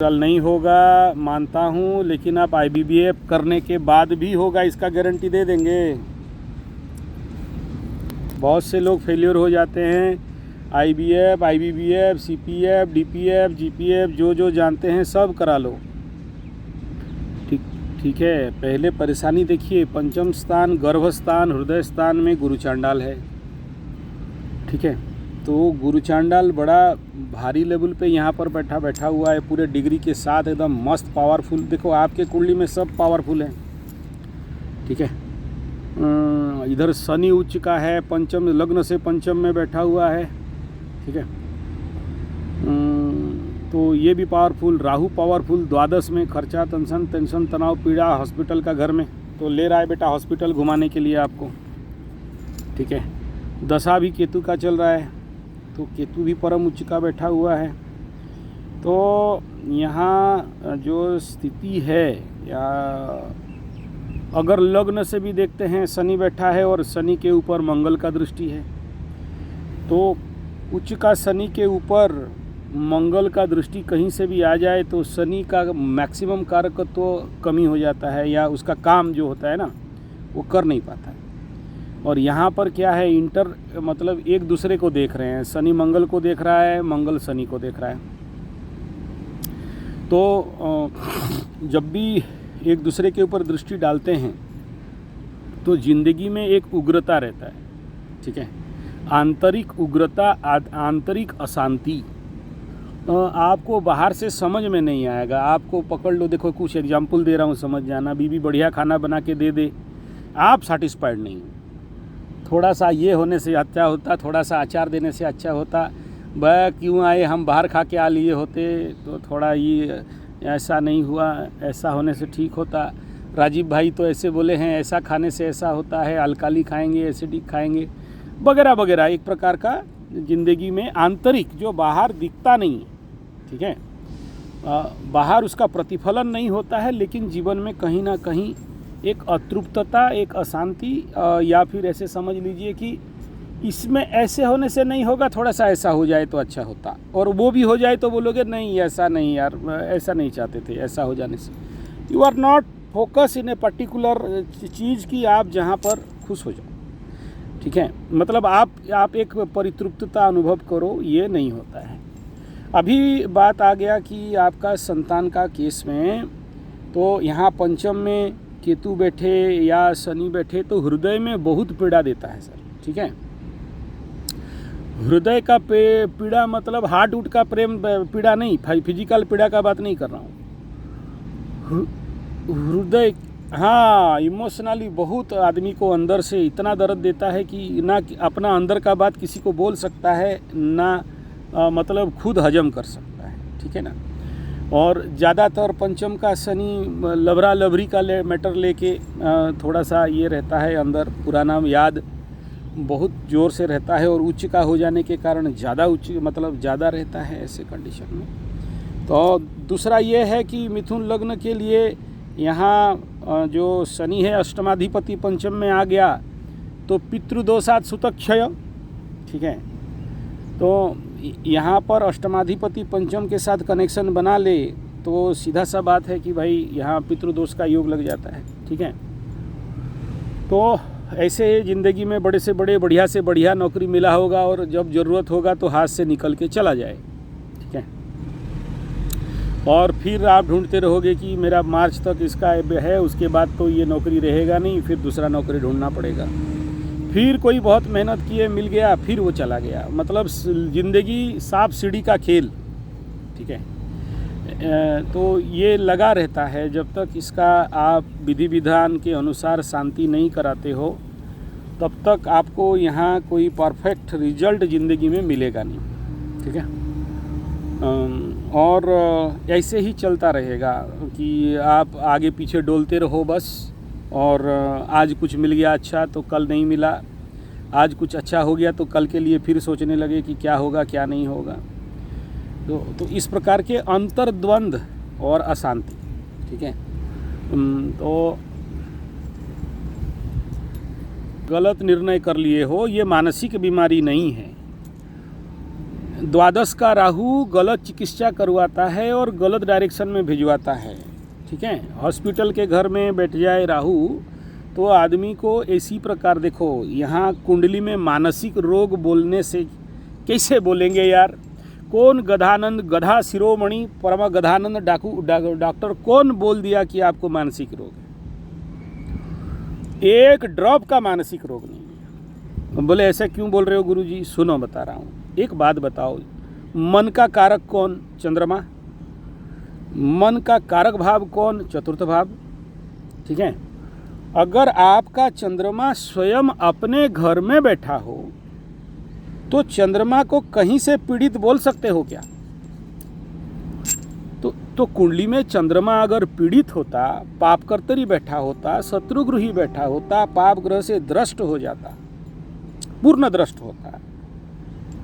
नहीं होगा मानता हूँ, लेकिन आप आईबीबीएफ करने के बाद भी होगा, इसका गारंटी दे देंगे। बहुत से लोग फेलियर हो जाते हैं। आईबीएफ, आईबीबीएफ, सीपीएफ, डीपीएफ, जीपीएफ जो जानते हैं सब करा लो। ठीक है। पहले परेशानी देखिए, पंचम स्थान गर्भ स्थान हृदय स्थान में गुरु चांडाल है। ठीक है, तो गुरु चांडाल बड़ा भारी लेवल पे यहाँ पर बैठा हुआ है, पूरे डिग्री के साथ एकदम मस्त पावरफुल। देखो आपके कुंडली में सब पावरफुल है। ठीक है, इधर शनि उच्च का है, पंचम लग्न से पंचम में बैठा हुआ है। ठीक है, तो ये भी पावरफुल। राहु पावरफुल, द्वादश में, खर्चा टेंशन तनाव पीड़ा हॉस्पिटल का घर में, तो ले रहा है बेटा हॉस्पिटल घुमाने के लिए आपको। ठीक है, दशा भी केतु का चल रहा है, तो केतु भी परम उच्च का बैठा हुआ है। तो यहाँ जो स्थिति है, या अगर लग्न से भी देखते हैं शनि बैठा है और शनि के ऊपर मंगल का दृष्टि है, तो उच्च का शनि के ऊपर मंगल का दृष्टि कहीं से भी आ जाए तो शनि का मैक्सिमम कारकत्व तो कमी हो जाता है, या उसका काम जो होता है ना वो कर नहीं पाता है। और यहाँ पर क्या है, मतलब एक दूसरे को देख रहे हैं, शनि मंगल को देख रहा है, मंगल शनि को देख रहा है। तो जब भी एक दूसरे के ऊपर दृष्टि डालते हैं तो ज़िंदगी में एक उग्रता रहता है। ठीक है, आंतरिक उग्रता, आंतरिक अशांति आपको बाहर से समझ में नहीं आएगा। आपको पकड़ लो, देखो कुछ एग्जाम्पल दे रहा हूँ, समझ जाना। बीवी बढ़िया खाना बना के दे दे, आप सैटिस्फाइड नहीं हो। थोड़ा सा ये होने से अच्छा होता, थोड़ा सा अचार देने से अच्छा होता, वह क्यों आए, हम बाहर खा के आ लिए होते, तो थोड़ा ये ऐसा नहीं हुआ, ऐसा होने से ठीक होता। राजीव भाई तो ऐसे बोले हैं, ऐसा खाने से ऐसा होता है, अल्काली खाएंगे, एसिडिक खाएंगे, वगैरह वगैरह। एक प्रकार का ज़िंदगी में आंतरिक जो बाहर दिखता नहीं है। ठीक है, बाहर उसका प्रतिफलन नहीं होता है, लेकिन जीवन में कहीं ना कहीं एक अतृप्तता, एक अशांति, या फिर ऐसे समझ लीजिए कि इसमें ऐसे होने से नहीं होगा, थोड़ा सा ऐसा हो जाए तो अच्छा होता, और वो भी हो जाए तो बोलोगे नहीं ऐसा नहीं यार, ऐसा नहीं चाहते थे, ऐसा हो जाने से। You are not focus in a particular चीज़ की आप जहाँ पर खुश हो जाओ। ठीक है, मतलब आप एक परितृप्तता अनुभव करो, ये नहीं होता है। अभी बात आ गया कि आपका संतान का केस में, तो यहाँ पंचम में केतु बैठे या शनि बैठे तो हृदय में बहुत पीड़ा देता है सर। ठीक है, हृदय का पीड़ा मतलब हार्ट उट का प्रेम पीड़ा नहीं, फिजिकल पीड़ा का बात नहीं कर रहा हूँ। हृदय, हाँ, इमोशनली बहुत आदमी को अंदर से इतना दर्द देता है कि ना अपना अंदर का बात किसी को बोल सकता है, ना मतलब खुद हजम कर सकता है। ठीक है ना। और ज़्यादातर पंचम का शनि लबरा लबरी का मैटर लेके थोड़ा सा ये रहता है, अंदर पुराना याद बहुत ज़ोर से रहता है, और उच्च का हो जाने के कारण ज़्यादा उच्च मतलब ज़्यादा रहता है ऐसे कंडीशन में। तो दूसरा ये है कि मिथुन लग्न के लिए यहाँ जो शनि है अष्टमाधिपति पंचम में आ गया, तो पितृदोषात् सुतक्षय। ठीक है, तो यहाँ पर अष्टमाधिपति पंचम के साथ कनेक्शन बना ले तो सीधा सा बात है कि भाई यहाँ पितृदोष का योग लग जाता है। ठीक है, तो ऐसे ज़िंदगी में बड़े से बड़े, बढ़िया से बढ़िया नौकरी मिला होगा, और जब ज़रूरत होगा तो हाथ से निकल के चला जाए। ठीक है, और फिर आप ढूंढते रहोगे कि मेरा मार्च तक इसका है, उसके बाद तो ये नौकरी रहेगा नहीं, फिर दूसरा नौकरी ढूंढना पड़ेगा। फिर कोई बहुत मेहनत किए, मिल गया, फिर वो चला गया। मतलब ज़िंदगी सांप सीढ़ी का खेल। ठीक है, तो ये लगा रहता है जब तक इसका आप विधि विधान के अनुसार शांति नहीं कराते हो, तब तक आपको यहाँ कोई परफेक्ट रिजल्ट ज़िंदगी में मिलेगा नहीं। ठीक है, और ऐसे ही चलता रहेगा कि आप आगे पीछे डोलते रहो बस। और आज कुछ मिल गया अच्छा तो कल नहीं मिला, आज कुछ अच्छा हो गया तो कल के लिए फिर सोचने लगे कि क्या होगा क्या नहीं होगा। तो इस प्रकार के अंतर्द्वंद और अशांति। ठीक है, तो गलत निर्णय कर लिए हो, ये मानसिक बीमारी नहीं है। द्वादश का राहु गलत चिकित्सा करवाता है और गलत डायरेक्शन में भिजवाता है। ठीक है, हॉस्पिटल के घर में बैठ जाए राहु तो आदमी को इसी प्रकार, देखो यहाँ कुंडली में मानसिक रोग बोलने से कैसे बोलेंगे यार? कौन गधानंद, गधा शिरोमणि परमा गधानंद डॉक्टर कौन बोल दिया कि आपको मानसिक रोग है? एक ड्रॉप का मानसिक रोग नहीं है। बोले ऐसा क्यों बोल रहे हो गुरुजी? सुनो बता रहा हूँ। एक बात बताओ, मन का कारक कौन? चंद्रमा। मन का कारक भाव कौन? चतुर्थ भाव। ठीक है, अगर आपका चंद्रमा स्वयं अपने घर में बैठा हो तो चंद्रमा को कहीं से पीड़ित बोल सकते हो क्या? तो कुंडली में चंद्रमा अगर पीड़ित होता, पाप कर्तरी बैठा होता, शत्रुगृही बैठा होता, पाप ग्रह से द्रष्ट हो जाता, पूर्ण द्रष्ट होता,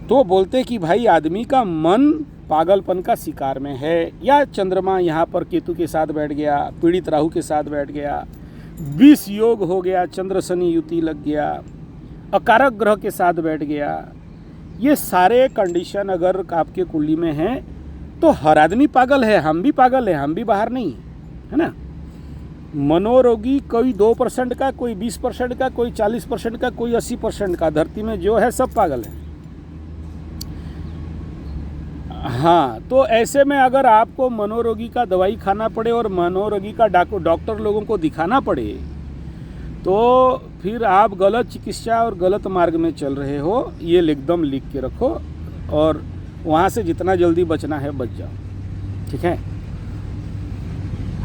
तो बोलते कि भाई आदमी का मन पागलपन का शिकार में है, या चंद्रमा यहाँ पर केतु के साथ बैठ गया, पीड़ित राहु के साथ बैठ गया, 20 योग हो गया, चंद्र शनि युति लग गया, अकारक ग्रह के साथ बैठ गया। ये सारे कंडीशन अगर आपके कुंडली में हैं तो हर आदमी पागल है, हम भी पागल है, हम भी बाहर नहीं है ना। मनोरोगी कोई 2% का, कोई 20% का, कोई 40% का, कोई 80% का, धरती में जो है सब पागल है। हाँ, तो ऐसे में अगर आपको मनोरोगी का दवाई खाना पड़े और मनोरोगी का डॉक्टर लोगों को दिखाना पड़े तो फिर आप गलत चिकित्सा और गलत मार्ग में चल रहे हो। ये एकदम लिख के रखो और वहाँ से जितना जल्दी बचना है बच जाओ। ठीक है,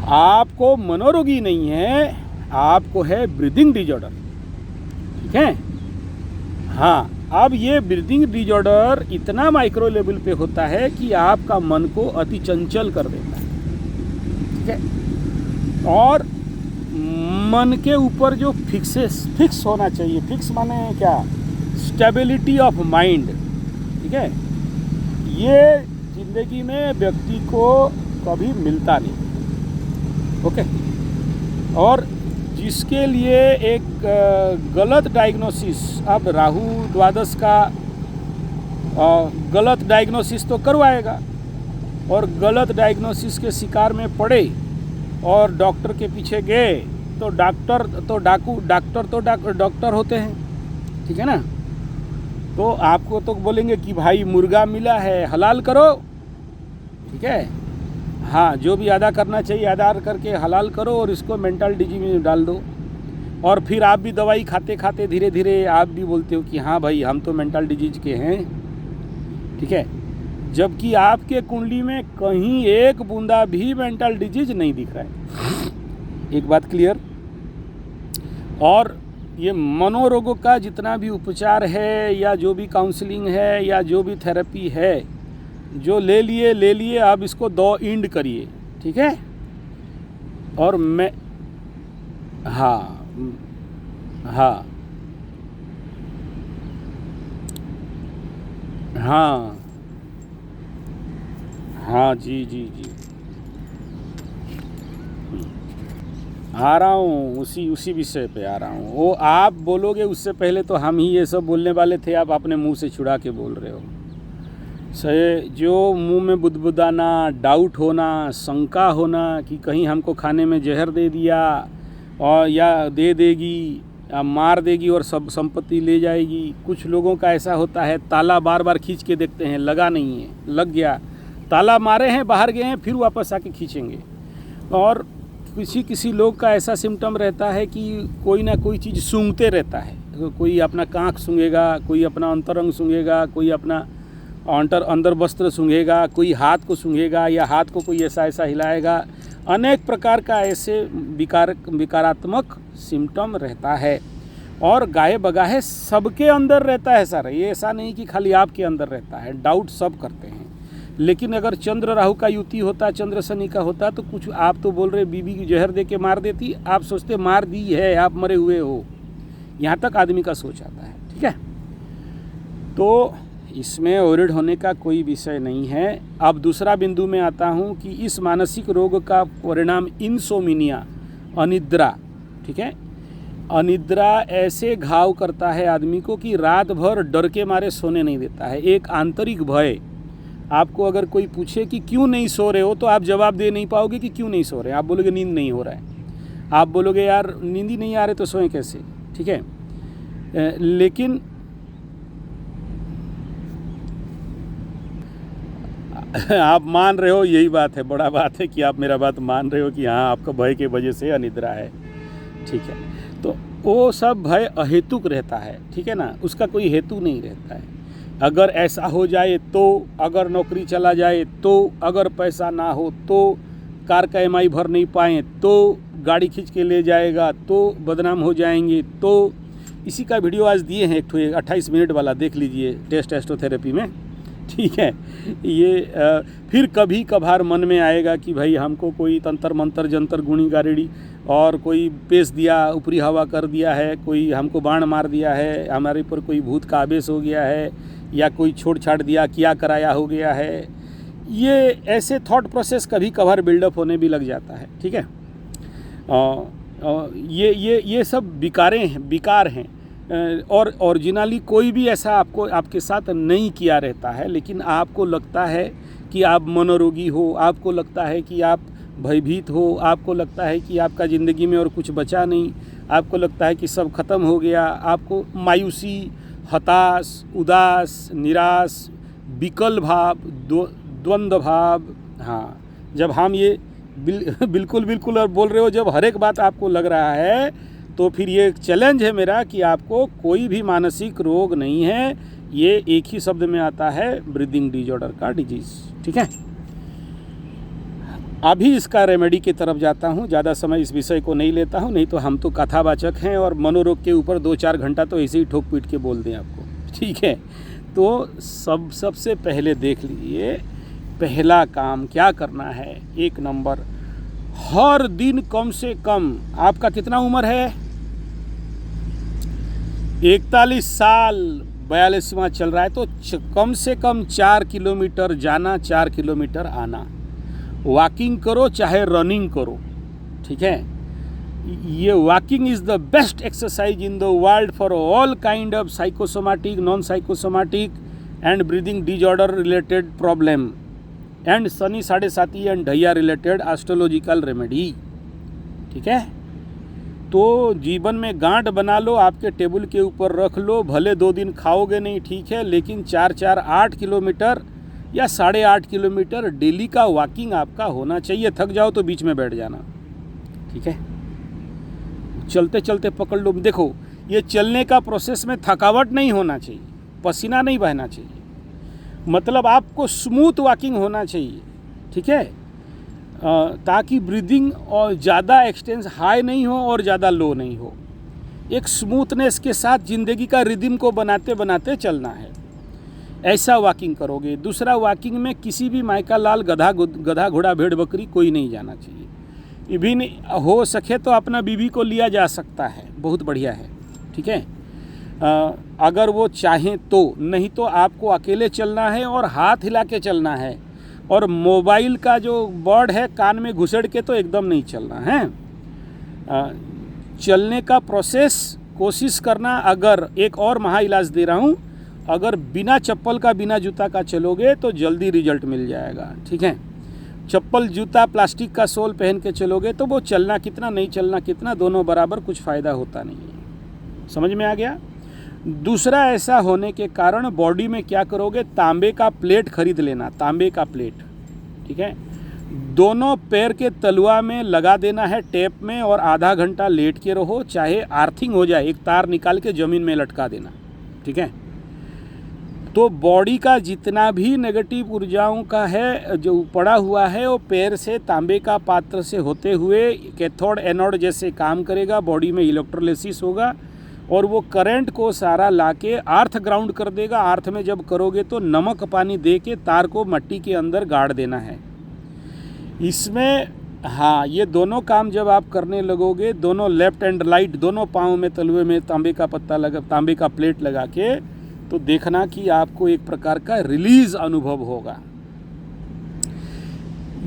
आपको मनोरोगी नहीं है, आपको है ब्रीदिंग डिजॉर्डर। ठीक है, हाँ, अब ये ब्रीदिंग डिजॉर्डर इतना माइक्रो लेवल पे होता है कि आपका मन को अति चंचल कर देता है। ठीक है, और मन के ऊपर जो फिक्स होना चाहिए, फिक्स माने क्या? Stability of mind. ठीक है, ये जिंदगी में व्यक्ति को कभी मिलता नहीं। ओके, और जिसके लिए एक गलत डायग्नोसिस, अब राहु द्वादश का गलत डायग्नोसिस तो करवाएगा और गलत डायग्नोसिस के शिकार में पड़े और डॉक्टर के पीछे गए तो डॉक्टर होते हैं। ठीक है ना, तो आपको तो बोलेंगे कि भाई मुर्गा मिला है, हलाल करो। ठीक है, हाँ, जो भी अदा करना चाहिए अदा करके हलाल करो और इसको मेंटल डिजीज में डाल दो। और फिर आप भी दवाई खाते खाते धीरे धीरे आप भी बोलते हो कि हाँ भाई हम तो मेंटल डिजीज के हैं। ठीक है, जबकि आपके कुंडली में कहीं एक बूंदा भी मेंटल डिजीज नहीं दिख रहा है। एक बात क्लियर। और ये मनोरोगों का जितना भी उपचार है या जो भी काउंसलिंग है या जो भी थेरेपी है, जो ले लिए, अब इसको 2 इंड करिए। ठीक है, और मैं हाँ हाँ हाँ हाँ जी जी जी, आ रहा हूँ, उसी विषय पे आ रहा हूँ। वो आप बोलोगे उससे पहले तो हम ही ये सब बोलने वाले थे, आप अपने मुंह से छुड़ा के बोल रहे हो। सही, जो मुंह में बुदबुदाना, डाउट होना, शंका होना कि कहीं हमको खाने में जहर दे दिया और या दे देगी या मार देगी और सब संपत्ति ले जाएगी। कुछ लोगों का ऐसा होता है, ताला बार बार खींच के देखते हैं, लगा नहीं है, लग गया, ताला मारे हैं, बाहर गए हैं, फिर वापस आके खींचेंगे। और किसी लोग का ऐसा सिम्टम रहता है कि कोई ना कोई चीज़ सूंघते रहता है। कोई अपना कांख सूंघेगा, कोई अपना अंतरंग सूंघेगा, कोई अपना अंदर वस्त्र सूंघेगा, कोई हाथ को सूंघेगा या हाथ को कोई ऐसा हिलाएगा। अनेक प्रकार का ऐसे विकारात्मक सिम्टम रहता है और गाये बगाहे सबके अंदर रहता है सर। ये ऐसा नहीं कि खाली आपके अंदर रहता है, डाउट सब करते हैं। लेकिन अगर चंद्र राहु का युति होता, चंद्र शनि का होता तो कुछ आप तो बोल रहे बीबी की जहर दे के मार देती, आप सोचते मार दी है, आप मरे हुए हो। यहाँ तक आदमी का सोच आता है। ठीक है, तो इसमें ओरिड होने का कोई विषय नहीं है। अब दूसरा बिंदु में आता हूँ कि इस मानसिक रोग का परिणाम इंसोमिनिया, अनिद्रा। ठीक है, अनिद्रा ऐसे घाव करता है आदमी को कि रात भर डर के मारे सोने नहीं देता है। एक आंतरिक भय। आपको अगर कोई पूछे कि क्यों नहीं सो रहे हो तो आप जवाब दे नहीं पाओगे कि क्यों नहीं सो रहे। आप बोलोगे नींद नहीं हो रहा है। आप बोलोगे यार नींद ही नहीं आ रहे तो सोएं कैसे, ठीक है। लेकिन आप मान रहे हो, यही बात है, बड़ा बात है कि आप मेरा बात मान रहे हो कि हाँ आपका भय के वजह से अनिद्रा है, ठीक है। तो वो सब भय अहेतुक रहता है, ठीक है ना, उसका कोई हेतु नहीं रहता है। अगर ऐसा हो जाए तो, अगर नौकरी चला जाए तो, अगर पैसा ना हो तो, कार का EMI भर नहीं पाएँ तो, गाड़ी खींच के ले जाएगा तो, बदनाम हो जाएंगे तो। इसी का वीडियो आज दिए हैं, एक 28 मिनट वाला, देख लीजिए, टेस्ट एस्ट्रोथेरेपी में, ठीक है। ये फिर कभी कभार मन में आएगा कि भाई हमको कोई तंत्र मंत्र जंतर गुणी गारेड़ी और कोई पेश दिया, ऊपरी हवा कर दिया है, कोई हमको बाण मार दिया है, हमारे ऊपर कोई भूत का आवेश हो गया है, या कोई छोड़ छाड़ दिया, किया कराया हो गया है। ये ऐसे थॉट प्रोसेस कभी कभार बिल्डअप होने भी लग जाता है, ठीक है। ये सब विकार हैं और ओरिजिनली कोई भी ऐसा आपके साथ नहीं किया रहता है, लेकिन आपको लगता है कि आप मनोरोगी हो, आपको लगता है कि आप भयभीत हो, आपको लगता है कि आपका ज़िंदगी में और कुछ बचा नहीं, आपको लगता है कि सब खत्म हो गया, आपको मायूसी, हताश, उदास, निराश, विकल भाव, द्वंद्व भाव, हाँ, जब हम ये बिल्कुल और बोल रहे हो, जब हर एक बात आपको लग रहा है, तो फिर ये एक चैलेंज है मेरा कि आपको कोई भी मानसिक रोग नहीं है। ये एक ही शब्द में आता है, ब्रीदिंग डिसऑर्डर का डिजीज़, ठीक है। अभी इसका रेमेडी की तरफ जाता हूँ, ज़्यादा समय इस विषय को नहीं लेता हूँ, नहीं तो हम तो कथावाचक हैं और मनोरोग के ऊपर 2-4 घंटा तो ऐसे ही ठोक पीट के बोल दें आपको, ठीक है। तो सबसे पहले देख लीजिए, पहला काम क्या करना है, 1 नंबर, हर दिन कम से कम, आपका कितना उम्र है, 41 साल, 42वां चल रहा है, तो कम से कम 4 किलोमीटर जाना, 4 किलोमीटर आना, वॉकिंग करो चाहे रनिंग करो, ठीक है। ये walking is the best exercise in the world for all kind of psychosomatic, non psychosomatic and breathing disorder related problem and Shani 7.5 and ढैया रिलेटेड एस्ट्रोलॉजिकल रेमेडी, ठीक है। तो जीवन में गांठ बना लो, आपके टेबल के ऊपर रख लो, भले 2 दिन खाओगे नहीं, ठीक है, लेकिन 8 किलोमीटर या 8.5 किलोमीटर डेली का वॉकिंग आपका होना चाहिए। थक जाओ तो बीच में बैठ जाना, ठीक है। चलते चलते पकड़ लो, देखो ये चलने का प्रोसेस में थकावट नहीं होना चाहिए, पसीना नहीं बहना चाहिए, मतलब आपको स्मूथ वॉकिंग होना चाहिए, ठीक है, ताकि ब्रीदिंग और ज़्यादा एक्सटेंस हाई नहीं हो और ज़्यादा लो नहीं हो। एक स्मूथनेस के साथ ज़िंदगी का रिदम को बनाते बनाते चलना है, ऐसा वॉकिंग करोगे। दूसरा, वॉकिंग में किसी भी मायका लाल, गधा घोड़ा भेड़ बकरी कोई नहीं जाना चाहिए। इवन हो सके तो अपना बीवी को लिया जा सकता है, बहुत बढ़िया है, ठीक है, अगर वो चाहें तो, नहीं तो आपको अकेले चलना है और हाथ हिला के चलना है, और मोबाइल का जो बर्ड है कान में घुसेड़ के तो एकदम नहीं चलना है। चलने का प्रोसेस कोशिश करना, अगर एक और महा इलाज दे रहा हूँ, अगर बिना चप्पल का, बिना जूता का चलोगे तो जल्दी रिजल्ट मिल जाएगा, ठीक है। चप्पल, जूता, प्लास्टिक का सोल पहन के चलोगे तो वो चलना कितना, नहीं चलना कितना, दोनों बराबर, कुछ फ़ायदा होता नहीं है। समझ में आ गया। दूसरा, ऐसा होने के कारण बॉडी में क्या करोगे, तांबे का प्लेट खरीद लेना, तांबे का प्लेट, ठीक है, दोनों पैर के तलुआ में लगा देना है टेप में, और आधा घंटा लेट के रहो, चाहे आर्थिंग हो जाए, एक तार निकाल के ज़मीन में लटका देना, ठीक है। तो बॉडी का जितना भी नेगेटिव ऊर्जाओं का है जो पड़ा हुआ है, वो पैर से, तांबे का पात्र से होते हुए कैथोड एनोड जैसे काम करेगा, बॉडी में इलेक्ट्रोलिसिस होगा, और वो करंट को सारा लाके अर्थ ग्राउंड कर देगा। अर्थ में जब करोगे तो नमक पानी दे के तार को मट्टी के अंदर गाड़ देना है। इसमें हाँ, ये दोनों काम जब आप करने लगोगे, दोनों लेफ्ट एंड राइट, दोनों पाँव में, तलवे में तांबे का पत्ता लगा, तांबे का प्लेट लगा के, तो देखना कि आपको एक प्रकार का रिलीज अनुभव होगा।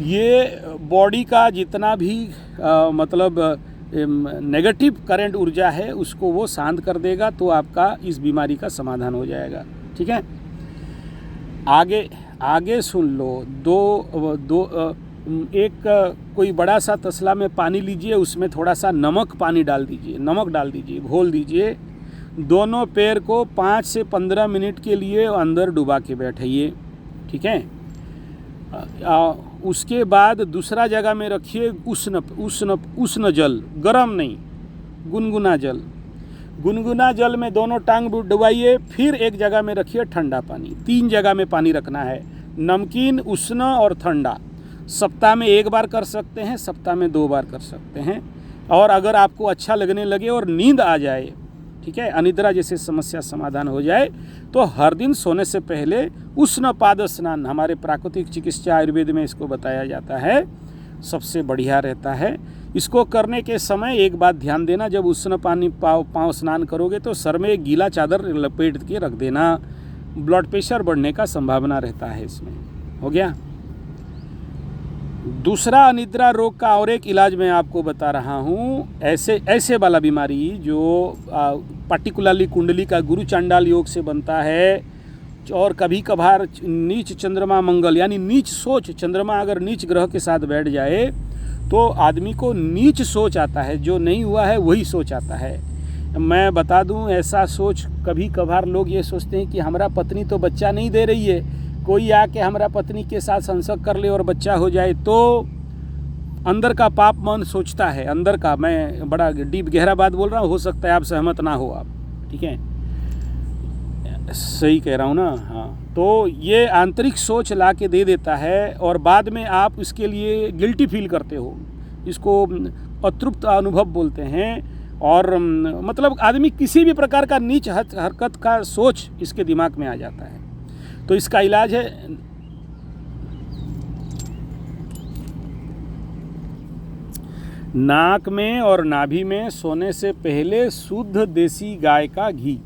ये बॉडी का जितना भी मतलब नेगेटिव करंट ऊर्जा है उसको वो शांत कर देगा, तो आपका इस बीमारी का समाधान हो जाएगा। ठीक है, आगे सुन लो। एक कोई बड़ा सा तसला में पानी लीजिए, उसमें थोड़ा सा नमक डाल दीजिए, घोल दीजिए। दोनों पैर को 5 से 15 मिनट के लिए अंदर डुबा के बैठाइए। ठीक है, उसके बाद दूसरा जगह में रखिए उष्ण जल, गरम नहीं, गुनगुना जल में दोनों टांग डुबाइए। फिर एक जगह में रखिए ठंडा पानी। 3 जगह में पानी रखना है, नमकीन, उष्ण और ठंडा। सप्ताह में 1 बार कर सकते हैं, सप्ताह में 2 बार कर सकते हैं। और अगर आपको अच्छा लगने लगे और नींद आ जाए, ठीक है, अनिद्रा जैसे समस्या समाधान हो जाए, तो हर दिन सोने से पहले उष्ण पाद स्नान, हमारे प्राकृतिक चिकित्सा आयुर्वेद में इसको बताया जाता है, सबसे बढ़िया रहता है। इसको करने के समय एक बात ध्यान देना, जब उष्ण पानी पाँव स्नान करोगे तो सर में एक गीला चादर लपेट के रख देना, ब्लड प्रेशर बढ़ने का संभावना रहता है इसमें। हो गया। दूसरा अनिद्रा रोग का और एक इलाज मैं आपको बता रहा हूँ। ऐसे वाला बीमारी जो पार्टिकुलरली कुंडली का गुरु चांडाल योग से बनता है, और कभी कभार नीच चंद्रमा मंगल यानी नीच सोच, चंद्रमा अगर नीच ग्रह के साथ बैठ जाए तो आदमी को नीच सोच आता है, जो नहीं हुआ है वही सोच आता है। मैं बता दूं, ऐसा सोच कभी कभार लोग ये सोचते हैं कि हमारा पत्नी तो बच्चा नहीं दे रही है, कोई आके हमारा पत्नी के साथ संसर्ग कर ले और बच्चा हो जाए, तो अंदर का पाप मन सोचता है, अंदर का। मैं बड़ा डीप गहरा बात बोल रहा हूँ, हो सकता है आप सहमत ना हो आप, ठीक है, सही कह रहा हूँ ना? हाँ, तो ये आंतरिक सोच ला के दे देता है और बाद में आप इसके लिए गिल्टी फील करते हो, इसको अतृप्त अनुभव बोलते हैं। और मतलब आदमी किसी भी प्रकार का नीच हरकत का सोच इसके दिमाग में आ जाता है। तो इसका इलाज है नाक में और नाभि में सोने से पहले शुद्ध देसी गाय का घी,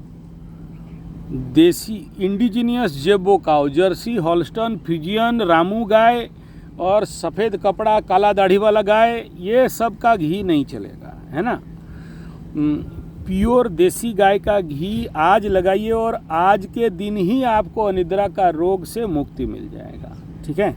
देसी इंडिजिनियस जेबो cow, Jersey, Holstein, Phrygian, Ramu गाय और सफ़ेद कपड़ा काला दाढ़ी वाला गाय, ये सब का घी नहीं चलेगा, है ना। प्योर देसी गाय का घी आज लगाइए और आज के दिन ही आपको अनिद्रा का रोग से मुक्ति मिल जाएगा। ठीक है।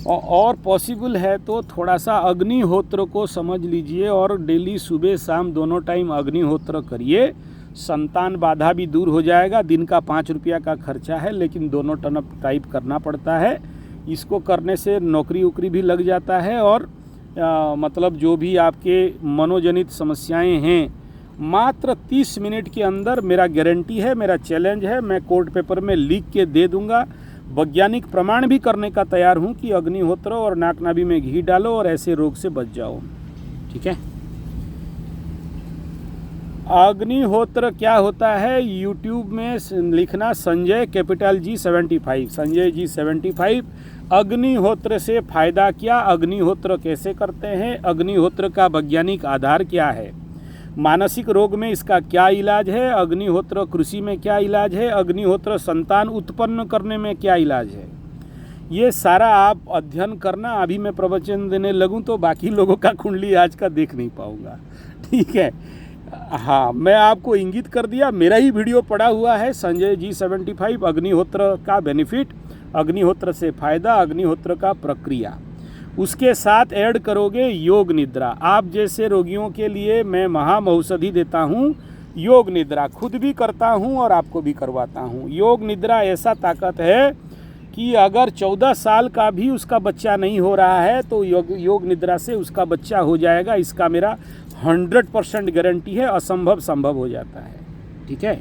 और पॉसिबल है तो थोड़ा सा अग्निहोत्र को समझ लीजिए और डेली सुबह शाम दोनों टाइम अग्निहोत्र करिए, संतान बाधा भी दूर हो जाएगा। दिन का 5 रुपया का खर्चा है, लेकिन दोनों टाइप करना पड़ता है। इसको करने से नौकरी उकरी भी लग जाता है और मतलब जो भी आपके मनोजनित समस्याएं हैं, मात्र 30 मिनट के अंदर, मेरा गारंटी है, मेरा चैलेंज है, मैं कोर्ट पेपर में लिख के दे दूंगा, वैज्ञानिक प्रमाण भी करने का तैयार हूं कि अग्निहोत्र और नाक नाभि में घी डालो और ऐसे रोग से बच जाओ। ठीक है। अग्निहोत्र क्या होता है, यूट्यूब में लिखना Sanjay capital G75, Sanjay G75। अग्निहोत्र से फायदा क्या, अग्निहोत्र कैसे करते हैं, अग्निहोत्र का वैज्ञानिक आधार क्या है, मानसिक रोग में इसका क्या इलाज है, अग्निहोत्र कृषि में क्या इलाज है, अग्निहोत्र संतान उत्पन्न करने में क्या इलाज है, ये सारा आप अध्ययन करना। अभी मैं प्रवचन देने लगूं तो बाकी लोगों का कुंडली आज का देख नहीं पाऊंगा। ठीक है। हाँ, मैं आपको इंगित कर दिया, मेरा ही वीडियो पड़ा हुआ है, संजय G75, अग्निहोत्र का बेनिफिट, अग्निहोत्र से फायदा, अग्निहोत्र का प्रक्रिया। उसके साथ ऐड करोगे योग निद्रा। आप जैसे रोगियों के लिए मैं महाऔषधि देता हूँ, योग निद्रा खुद भी करता हूँ और आपको भी करवाता हूँ। योग निद्रा ऐसा ताकत है कि अगर 14 साल का भी उसका बच्चा नहीं हो रहा है तो योग निद्रा से उसका बच्चा हो जाएगा। इसका मेरा 100% गारंटी है, असंभव संभव हो जाता है। ठीक है।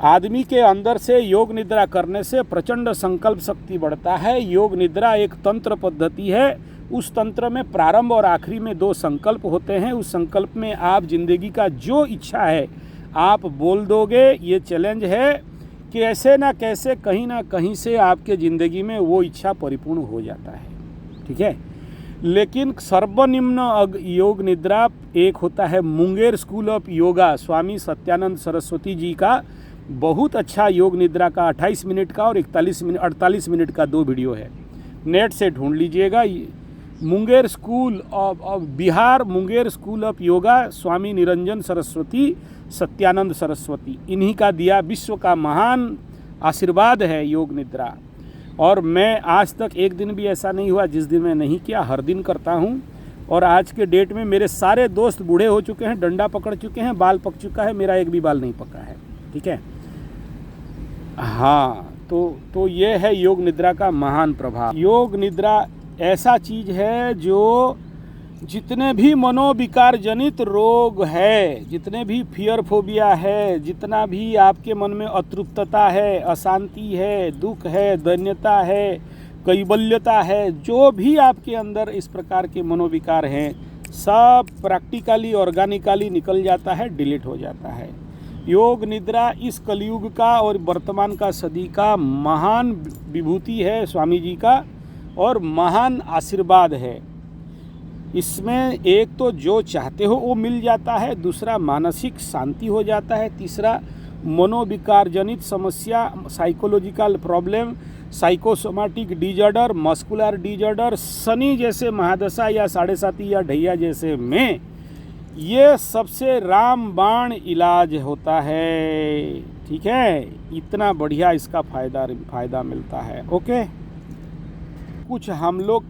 आदमी के अंदर से योग निद्रा करने से प्रचंड संकल्प शक्ति बढ़ता है। योग निद्रा एक तंत्र पद्धति है, उस तंत्र में प्रारंभ और आखिरी में 2 संकल्प होते हैं। उस संकल्प में आप जिंदगी का जो इच्छा है आप बोल दोगे। ये चैलेंज है कि ऐसे ना कैसे कहीं ना कहीं से आपके ज़िंदगी में वो इच्छा परिपूर्ण हो जाता है। ठीक है। लेकिन सर्वनिम्न योग निद्रा एक होता है मुंगेर स्कूल ऑफ योगा, स्वामी सत्यानंद सरस्वती जी का बहुत अच्छा योग निद्रा का 28 मिनट का और 48 मिनट का 2 वीडियो है, नेट से ढूंढ लीजिएगा। Munger school of Bihar, Munger school of Yoga, Swami Niranjan Saraswati, Satyananda Saraswati, इन्हीं का दिया विश्व का महान आशीर्वाद है योग निद्रा। और मैं आज तक एक दिन भी ऐसा नहीं हुआ जिस दिन मैं नहीं किया, हर दिन करता हूँ। और आज के डेट में मेरे सारे दोस्त बूढ़े हो चुके हैं, डंडा पकड़ चुके हैं, बाल पक चुका है, मेरा एक भी बाल नहीं पका है। ठीक है, हाँ। तो ये है योग निद्रा का महान प्रभाव। योग निद्रा ऐसा चीज़ है जो जितने भी मनोविकार जनित रोग है, जितने भी फियर फोबिया है, जितना भी आपके मन में अतृप्तता है, अशांति है, दुख है, दैन्यता है, कैबल्यता है, जो भी आपके अंदर इस प्रकार के मनोविकार हैं, सब प्रैक्टिकली ऑर्गेनिकली निकल जाता है, डिलीट हो जाता है। योग निद्रा इस कलयुग का और वर्तमान का सदी का महान विभूति है स्वामी जी का, और महान आशीर्वाद है। इसमें एक तो जो चाहते हो वो मिल जाता है, दूसरा मानसिक शांति हो जाता है, तीसरा मनोविकार जनित समस्या, psychological problem, psychosomatic disorder, muscular disorder, Shani जैसे महादशा या 7.5 या ढैया जैसे में ये सबसे रामबाण इलाज होता है। ठीक है, इतना बढ़िया इसका फ़ायदा मिलता है। ओके, कुछ हम लोग,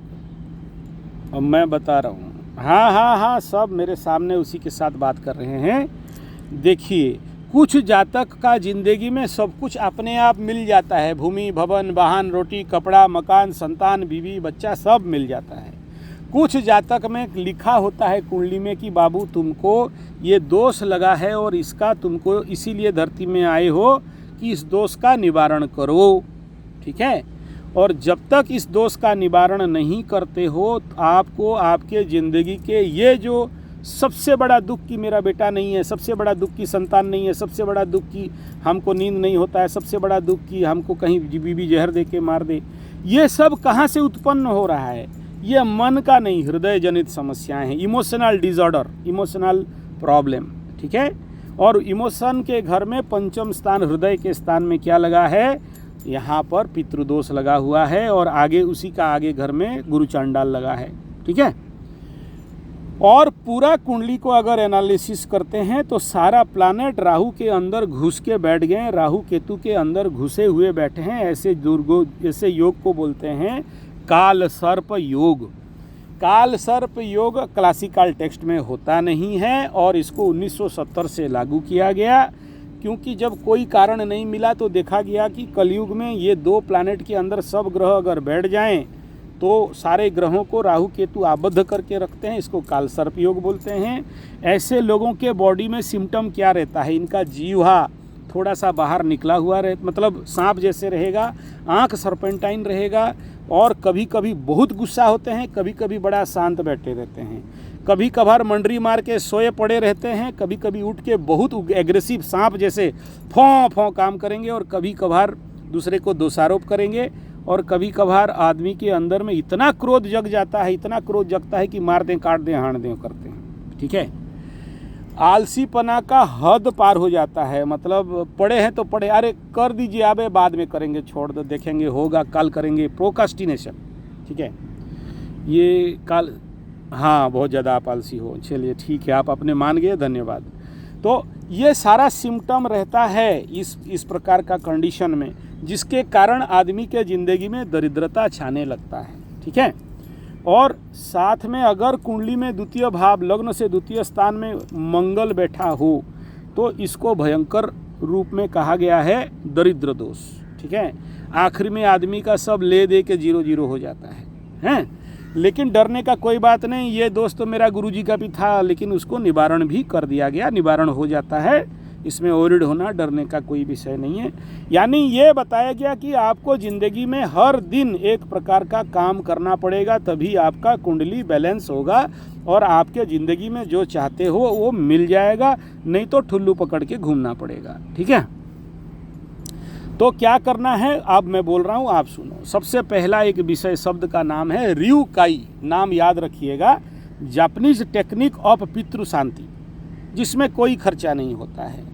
मैं बता रहा हूँ, हाँ, सब मेरे सामने उसी के साथ बात कर रहे हैं। देखिए, कुछ जातक का ज़िंदगी में सब कुछ अपने आप मिल जाता है, भूमि, भवन, वाहन, रोटी, कपड़ा, मकान, संतान, बीवी, बच्चा, सब मिल जाता है। कुछ जातक में लिखा होता है कुंडली में कि बाबू तुमको ये दोष लगा है और इसका तुमको इसीलिए धरती में आए हो कि इस दोष का निवारण करो। ठीक है, और जब तक इस दोष का निवारण नहीं करते हो तो आपको आपके ज़िंदगी के ये जो सबसे बड़ा दुख कि मेरा बेटा नहीं है, सबसे बड़ा दुख कि संतान नहीं है, सबसे बड़ा दुख कि हमको नींद नहीं होता है, सबसे बड़ा दुख कि हमको कहीं बीवी जहर दे के मार दे, ये सब कहाँ से उत्पन्न हो रहा है? ये मन का नहीं, हृदय जनित समस्याएं हैं, इमोशनल डिसऑर्डर, इमोशनल प्रॉब्लम। ठीक है, और इमोशन के घर में पंचम स्थान हृदय के स्थान में क्या लगा है? यहाँ पर पितृदोष लगा हुआ है, और आगे उसी का आगे घर में गुरु चांडाल लगा है। ठीक है, और पूरा कुंडली को अगर एनालिसिस करते हैं तो सारा प्लैनेट राहु के अंदर घुस के बैठ गए, राहु केतु के अंदर घुसे हुए बैठे हैं। ऐसे योग को बोलते हैं काल सर्प योग। काल सर्प योग क्लासिकल टेक्स्ट में होता नहीं है, और इसको 1970 से लागू किया गया, क्योंकि जब कोई कारण नहीं मिला तो देखा गया कि कलयुग में ये 2 प्लैनेट के अंदर सब ग्रह अगर बैठ जाएं तो सारे ग्रहों को राहु केतु आबद्ध करके रखते हैं, इसको काल सर्प योग बोलते हैं। ऐसे लोगों के बॉडी में सिम्टम क्या रहता है? इनका जीवा थोड़ा सा बाहर निकला हुआ रहे, मतलब सांप जैसे रहेगा, आँख सर्पेंटाइन रहेगा, और कभी कभी बहुत गुस्सा होते हैं, कभी कभी बड़ा शांत बैठे रहते हैं, कभी कभार मंडरी मार के सोए पड़े रहते हैं, कभी कभी उठ के बहुत एग्रेसिव सांप जैसे फौं फौं काम करेंगे, और कभी कभार दूसरे को दोषारोप करेंगे, और कभी कभार आदमी के अंदर में इतना क्रोध जग जाता है, इतना क्रोध जगता है कि मार दें, काट दें, हाण दें करते हैं। ठीक है, आलसीपना का हद पार हो जाता है, मतलब पड़े हैं तो पड़े, अरे कर दीजिए, अबे बाद में करेंगे, छोड़ दो, देखेंगे, होगा, कल करेंगे, प्रोकास्टिनेशन। ठीक है, ये कल, हाँ, बहुत ज़्यादा आप आलसी हो, चलिए ठीक है, आप अपने मान गए, धन्यवाद। तो ये सारा सिम्टम रहता है इस प्रकार का कंडीशन में, जिसके कारण आदमी के ज़िंदगी में दरिद्रता छाने लगता है। ठीक है, और साथ में अगर कुंडली में द्वितीय भाव, लग्न से द्वितीय स्थान में मंगल बैठा हो तो इसको भयंकर रूप में कहा गया है दरिद्र दोष। ठीक है, आखिर में आदमी का सब ले दे के 0-0 हो जाता है, हैं? लेकिन डरने का कोई बात नहीं, ये दोष तो मेरा गुरुजी का भी था, लेकिन उसको निवारण भी कर दिया गया, निवारण हो जाता है, इसमें ओरिड होना, डरने का कोई विषय नहीं है। यानी ये बताया गया कि आपको ज़िंदगी में हर दिन एक प्रकार का काम करना पड़ेगा, तभी आपका कुंडली बैलेंस होगा और आपके ज़िंदगी में जो चाहते हो वो मिल जाएगा, नहीं तो ठुल्लू पकड़ के घूमना पड़ेगा। ठीक है, तो क्या करना है अब मैं बोल रहा हूँ, आप सुनो। सबसे पहला एक विषय शब्द का नाम है र्यूकाई, नाम याद रखिएगा, जापानीज टेक्निक ऑफ पितृ शांति, जिसमें कोई खर्चा नहीं होता है।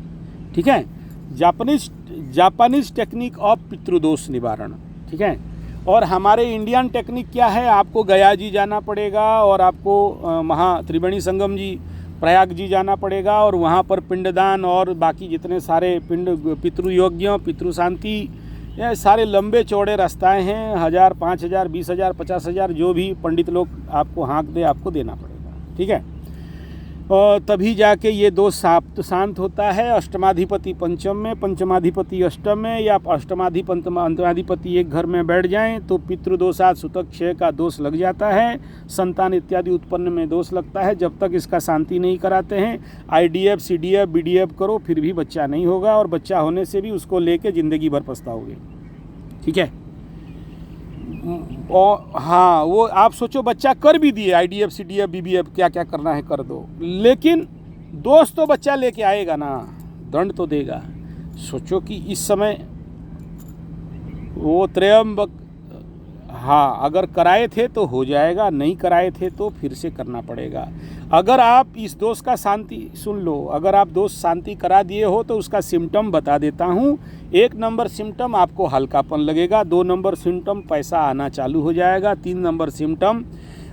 ठीक है, जापानीज टेक्निक ऑफ पितृदोष निवारण। ठीक है, और हमारे इंडियन टेक्निक क्या है, आपको गया जी जाना पड़ेगा और आपको त्रिवेणी संगम जी प्रयाग जी जाना पड़ेगा और वहाँ पर पिंडदान और बाकी जितने सारे पितृयोग्य पितृशांति, ये सारे लंबे चौड़े रास्ताएं हैं। 1000, 5000, 20,000, 50,000 जो भी पंडित लोग आपको हाँक दे आपको देना पड़ेगा, ठीक है। और तभी जाके ये दोष शांत होता है। अष्टमाधिपति पंचम में, पंचमाधिपति अष्टम में, या अष्टमाधिपति एक घर में बैठ जाएं तो पितृदोषात सुतक क्षय का दोष लग जाता है, संतान इत्यादि उत्पन्न में दोष लगता है। जब तक इसका शांति नहीं कराते हैं, IDF CDF BDF करो फिर भी बच्चा नहीं होगा, और बच्चा होने से भी उसको लेके ज़िंदगी भर पछताओगे, ठीक है। और हाँ, वो आप सोचो बच्चा कर भी दिए, IDF CDF BBF क्या क्या करना है कर दो, लेकिन दोस्त तो बच्चा लेके आएगा ना, दंड तो देगा। सोचो कि इस समय वो त्रयंबक, हाँ अगर कराए थे तो हो जाएगा, नहीं कराए थे तो फिर से करना पड़ेगा। अगर आप इस दोष का शांति, सुन लो, अगर आप दोष शांति करा दिए हो तो उसका सिम्टम बता देता हूँ। 1 नंबर सिम्टम आपको हल्कापन लगेगा, 2 नंबर सिम्टम पैसा आना चालू हो जाएगा, 3 नंबर सिम्टम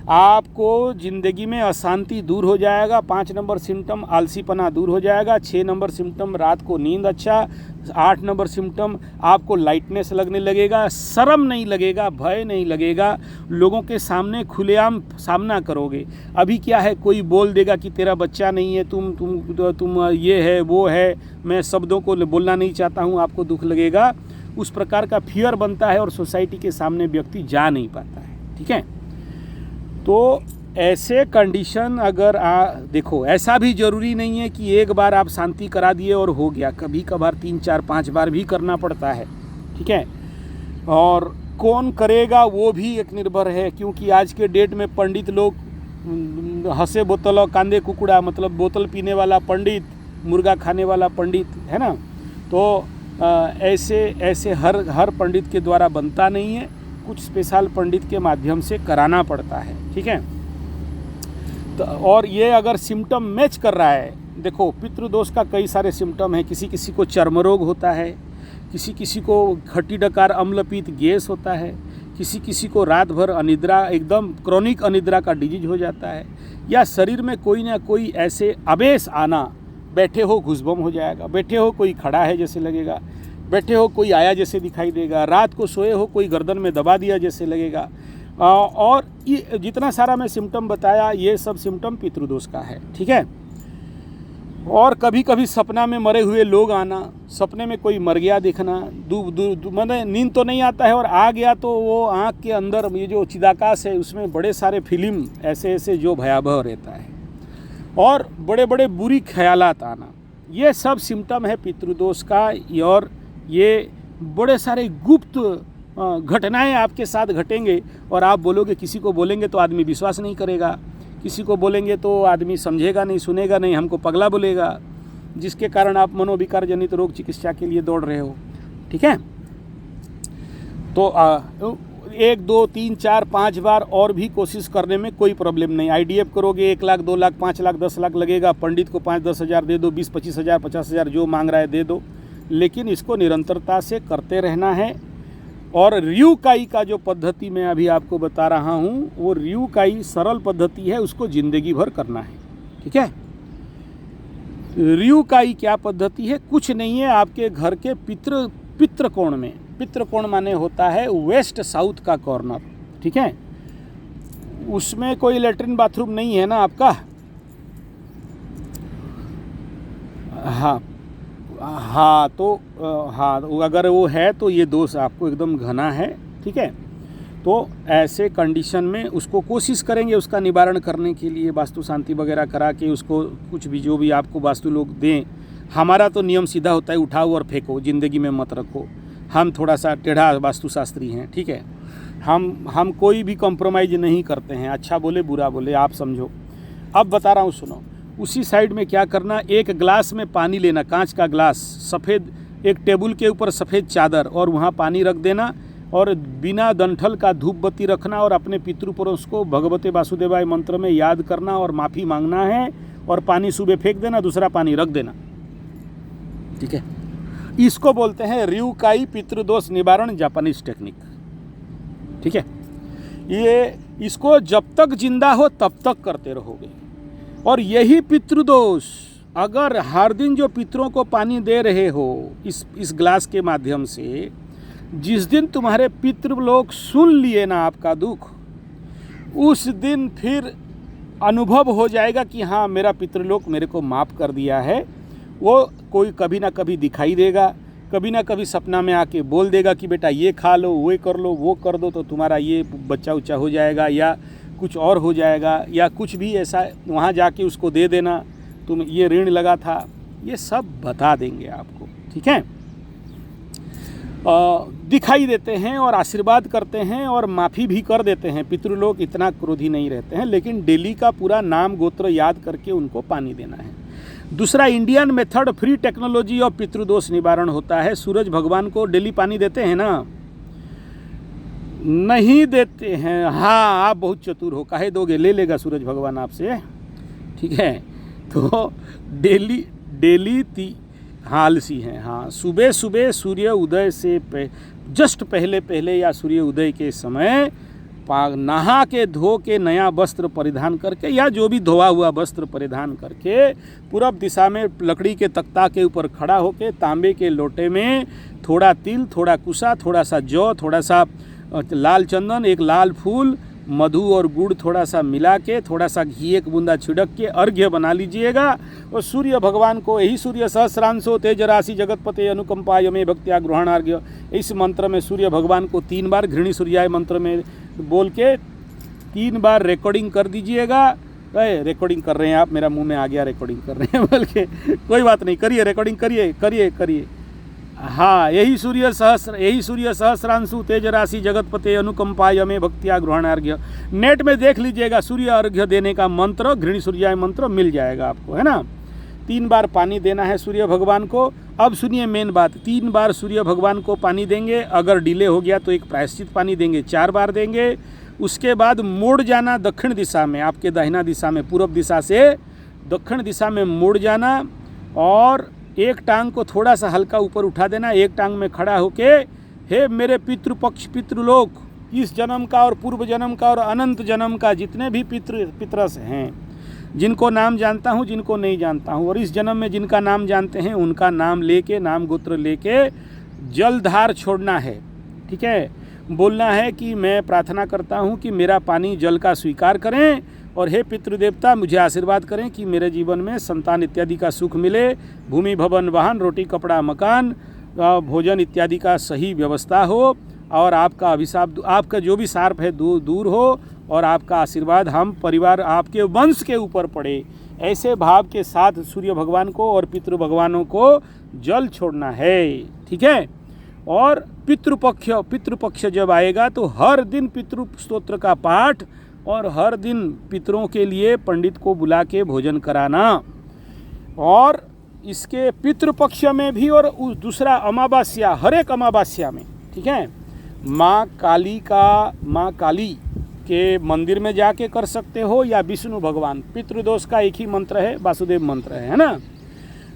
आपको ज़िंदगी में अशांति दूर हो जाएगा, 5 नंबर सिम्टम आलसीपना दूर हो जाएगा, 6 नंबर सिम्टम रात को नींद अच्छा, 8 नंबर सिम्टम आपको लाइटनेस लगने लगेगा, शर्म नहीं लगेगा, भय नहीं लगेगा, लोगों के सामने खुलेआम सामना करोगे। अभी क्या है, कोई बोल देगा कि तेरा बच्चा नहीं है, तुम ये है वो है, मैं शब्दों को बोलना नहीं चाहता हूँ, आपको दुख लगेगा। उस प्रकार का फियर बनता है और सोसाइटी के सामने व्यक्ति जा नहीं पाता है, ठीक है। तो ऐसे कंडीशन अगर देखो, ऐसा भी ज़रूरी नहीं है कि एक बार आप शांति करा दिए और हो गया, कभी कभार 3, 4, 5 बार भी करना पड़ता है, ठीक है। और कौन करेगा वो भी एक निर्भर है, क्योंकि आज के डेट में पंडित लोग हंसे बोतल कांदे कुकुड़ा, मतलब बोतल पीने वाला पंडित, मुर्गा खाने वाला पंडित है ना। तो ऐसे हर पंडित के द्वारा बनता नहीं है, कुछ स्पेशल पंडित के माध्यम से कराना पड़ता है, ठीक है। तो और ये अगर सिम्टम मैच कर रहा है, देखो पितृदोष का कई सारे सिम्टम हैं। किसी किसी को चर्म रोग होता है, किसी को खट्टी डकार अम्लपीत गैस होता है, किसी को रात भर अनिद्रा, एकदम क्रॉनिक अनिद्रा का डिजीज हो जाता है, या शरीर में कोई ना कोई ऐसे आवेश आना, बैठे हो घुसबम हो जाएगा, बैठे हो कोई खड़ा है जैसे लगेगा, बैठे हो कोई आया जैसे दिखाई देगा, रात को सोए हो कोई गर्दन में दबा दिया जैसे लगेगा। और ये जितना सारा मैं सिम्टम बताया, ये सब सिम्टम पितृदोष का है, ठीक है। और कभी कभी सपना में मरे हुए लोग आना, सपने में कोई मर गया देखना, मैंने नींद तो नहीं आता है और आ गया तो वो आँख के अंदर ये जो चिदाकाश है उसमें बड़े सारे फिल्म ऐसे जो भयावह रहता है, और बड़े बड़े बुरी ख्यालात आना, ये सब सिम्टम है पितृदोष का। और ये बड़े सारे गुप्त घटनाएं आपके साथ घटेंगे, और आप बोलोगे, किसी को बोलेंगे तो आदमी विश्वास नहीं करेगा, किसी को बोलेंगे तो आदमी समझेगा नहीं, सुनेगा नहीं, हमको पगला बोलेगा, जिसके कारण आप मनोविकार जनित रोग चिकित्सा के लिए दौड़ रहे हो, ठीक है। तो 1, 2, 3, 4, 5 बार और भी कोशिश करने में कोई प्रॉब्लम नहीं। IDF करोगे 1 लाख, 2 लाख, 5 लाख, 10 लाख लगेगा, पंडित को 5-10 हज़ार दे दो, 20-25 हज़ार, 50 हज़ार जो मांग रहा है दे दो, लेकिन इसको निरंतरता से करते रहना है। और र्यूकाई का जो पद्धति मैं अभी आपको बता रहा हूँ, वो र्यूकाई सरल पद्धति है, उसको ज़िंदगी भर करना है, ठीक है। र्यूकाई क्या पद्धति है, कुछ नहीं है, आपके घर के पितृकोण में, पितृकोण माने होता है वेस्ट साउथ का कॉर्नर, ठीक है। उसमें कोई लेटरिन बाथरूम नहीं है ना आपका, हाँ तो हाँ, अगर वो है तो ये दोष आपको एकदम घना है, ठीक है। तो ऐसे कंडीशन में उसको कोशिश करेंगे उसका निवारण करने के लिए, वास्तु शांति वगैरह करा के उसको कुछ भी जो भी आपको वास्तु लोग दें। हमारा तो नियम सीधा होता है, उठाओ और फेंको, ज़िंदगी में मत रखो। हम थोड़ा सा टेढ़ा वास्तुशास्त्री हैं, ठीक है। हम कोई भी कॉम्प्रोमाइज़ नहीं करते हैं, अच्छा बोले बुरा बोले, आप समझो। अब बता रहा हूँ, सुनो। उसी साइड में क्या करना, एक गिलास में पानी लेना, कांच का ग्लास, सफ़ेद, एक टेबल के ऊपर सफ़ेद चादर, और वहाँ पानी रख देना, और बिना डंठल का धूप बत्ती रखना, और अपने पितृपुरुष को भगवते वासुदेवाय मंत्र में याद करना और माफ़ी मांगना है, और पानी सुबह फेंक देना, दूसरा पानी रख देना, ठीक है। इसको बोलते हैं र्यूकाई पितृदोष निवारण जापानीज टेक्निक। ठीक है। ये इसको जब तक जिंदा हो तब तक करते रहोगे। और यही पितृदोष, अगर हर दिन जो पितरों को पानी दे रहे हो इस ग्लास के माध्यम से, जिस दिन तुम्हारे पितृ लोग सुन लिए ना आपका दुख, उस दिन फिर अनुभव हो जाएगा कि हाँ मेरा पितृलोक मेरे को माफ़ कर दिया है। वो कोई कभी ना कभी दिखाई देगा, कभी ना कभी सपना में आके बोल देगा कि बेटा ये खा लो, वो कर लो, वो कर दो तो तुम्हारा ये बच्चा उच्चा हो जाएगा, या कुछ और हो जाएगा, या कुछ भी ऐसा वहाँ जाके उसको दे देना, तुम ये ऋण लगा था, ये सब बता देंगे आपको। ठीक है, दिखाई देते हैं और आशीर्वाद करते हैं और माफ़ी भी कर देते हैं। पितृलोक इतना क्रोधी नहीं रहते हैं, लेकिन डेली का पूरा नाम गोत्र याद करके उनको पानी देना है। दूसरा, इंडियन मेथड फ्री टेक्नोलॉजी और पितृदोष निवारण होता है। सूरज भगवान को डेली पानी देते हैं ना? नहीं देते हैं। हाँ, आप बहुत चतुर हो, काहे दोगे, ले लेगा सूरज भगवान आपसे। ठीक है, तो डेली हाँ आलसी हैं। हाँ, सुबह सुबह सूर्य उदय से जस्ट पहले या सूर्य उदय के समय नहा के धो के नया वस्त्र परिधान करके, या जो भी धोआ हुआ वस्त्र परिधान करके, पूरब दिशा में लकड़ी के तख्ता के ऊपर खड़ा होके तांबे के लोटे में थोड़ा तिल, थोड़ा कुसा, थोड़ा सा जौ, थोड़ा सा लाल चंदन, एक लाल फूल, मधु और गुड़ थोड़ा सा मिला के, थोड़ा सा घी एक बूंदा छिड़क के अर्घ्य बना लीजिएगा। और सूर्य भगवान को यही सूर्य सहस्रांशो तेज राशि जगतपते अनुकंपाय में भक्त्या ग्रहणार्घ्य, इस मंत्र में सूर्य भगवान को 3 बार घृणी सूर्याय मंत्र में बोल के 3 बार रिकॉर्डिंग कर दीजिएगा। रिकॉर्डिंग कर रहे हैं आप, मेरा मुंह में आ गया रिकॉर्डिंग कर रहे हैं बोल के, कोई बात नहीं, करिए रिकॉर्डिंग, करिए। हाँ, यही सूर्य सहस्रांशु तेज राशि जगतपते अनुकंपाय में भक्त्या ग्रहणार्घ्य। नेट में देख लीजिएगा, सूर्य अर्घ्य देने का मंत्र, घृणी सूर्याय मंत्र मिल जाएगा आपको, है ना। 3 बार पानी देना है सूर्य भगवान को। अब सुनिए मेन बात, 3 बार सूर्य भगवान को पानी देंगे। अगर डिले हो गया तो एक प्रायश्चित पानी देंगे, 4 बार देंगे। उसके बाद मोड़ जाना दक्षिण दिशा में, आपके दाहिना दिशा में, पूर्व दिशा से दक्षिण दिशा में मोड़ जाना, और एक टांग को थोड़ा सा हल्का ऊपर उठा देना, एक टांग में खड़ा होके, हे मेरे पितृपक्ष पितृलोक, इस जन्म का और पूर्व जन्म का और अनंत जन्म का जितने भी पितरस हैं, जिनको नाम जानता हूँ, जिनको नहीं जानता हूँ, और इस जन्म में जिनका नाम जानते हैं उनका नाम लेके, नाम गोत्र लेके जलधार छोड़ना है। ठीक है, बोलना है कि मैं प्रार्थना करता हूँ कि मेरा पानी जल का स्वीकार करें, और हे पितृदेवता मुझे आशीर्वाद करें कि मेरे जीवन में संतान इत्यादि का सुख मिले, भूमि भवन वाहन, रोटी कपड़ा मकान, भोजन इत्यादि का सही व्यवस्था हो, और आपका अभिशाप, आपका जो भी शाप है दूर हो, और आपका आशीर्वाद हम परिवार आपके वंश के ऊपर पड़े। ऐसे भाव के साथ सूर्य भगवान को और पितृ भगवानों को जल छोड़ना है। ठीक है, और पितृपक्ष जब आएगा तो हर दिन पितृ स्तोत्र का पाठ, और हर दिन पितरों के लिए पंडित को बुला के भोजन कराना। और इसके पितृपक्ष में भी, और उस दूसरा अमावस्या, हर एक अमावस्या में, ठीक है, माँ काली के मंदिर में जाके कर सकते हो, या विष्णु भगवान, पितृदोष का एक ही मंत्र है, वासुदेव मंत्र है ना।